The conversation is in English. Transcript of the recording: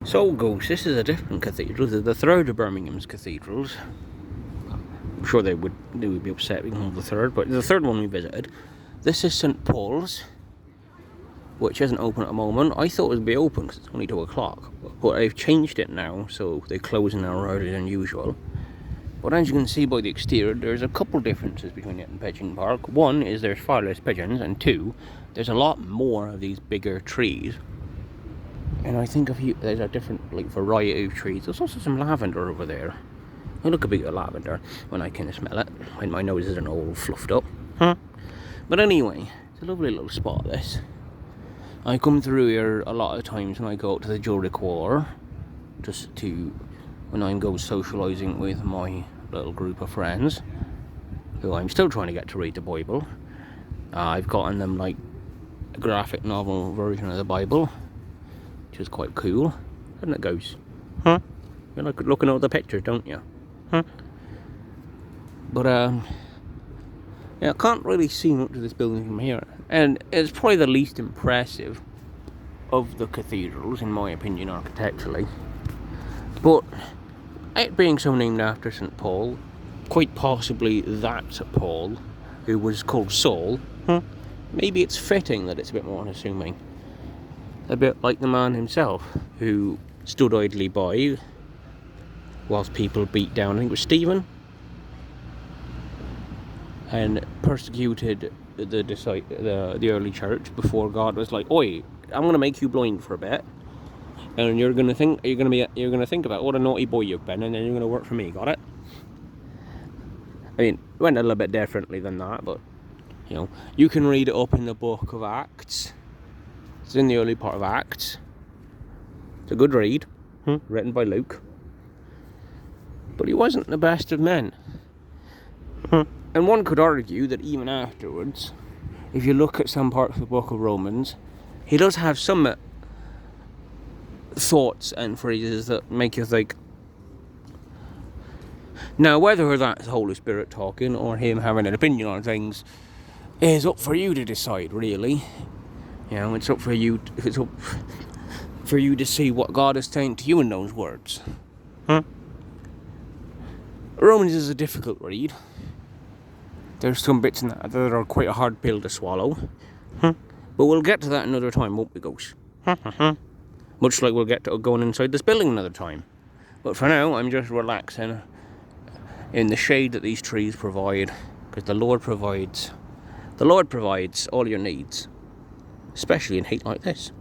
So, Goose, this is a different cathedral. This is the third of Birmingham's cathedrals. I'm sure they would be upset we don't have the third, but the third one we visited. This is St Paul's, which isn't open at the moment. I thought it would be open because it's only 2 o'clock, but they've changed it now, so they close an hour earlier than usual. But as you can see by the exterior, there's a couple differences between it and Pigeon Park. One is there's far less pigeons, and two, there's a lot more of these bigger trees. And I think there's a different variety of trees. There's also some lavender over there. I look a bit of lavender when I kind of smell it, when my nose isn't all fluffed up. But anyway, it's a lovely little spot, this. I come through here a lot of times when I go out to the Jewellery Quarter, when I go socialising with my little group of friends, who I'm still trying to get to read the Bible. I've gotten them a graphic novel version of the Bible, which is quite cool, isn't it, Goose? You like looking at the pictures, don't you? But yeah, I can't really see much of this building from here, and it's probably the least impressive of the cathedrals, in my opinion, architecturally. But it being so named after St Paul, quite possibly that St Paul, who was called Saul, maybe it's fitting that it's a bit more unassuming. A bit like the man himself, who stood idly by whilst people beat down, I think it was Stephen, and persecuted the early church before God was like, "Oi, I'm going to make you blind for a bit, and you're going to think about what a naughty boy you've been, and then you're going to work for me." Got it? I mean, it went a little bit differently than that, but you can read it up in the book of Acts. It's in the early part of Acts. It's a good read, written by Luke. But he wasn't the best of men. And one could argue that even afterwards, if you look at some parts of the book of Romans, he does have some thoughts and phrases that make you think. Now, whether that's the Holy Spirit talking or him having an opinion on things is up for you to decide, really. It's up for you. It's up for you to see what God is saying to you in those words. Romans is a difficult read. There's some bits in that are quite a hard pill to swallow. But we'll get to that another time, won't we, Goose? Much like we'll get to going inside this building another time. But for now, I'm just relaxing in the shade that these trees provide, because the Lord provides all your needs. Especially in heat like this.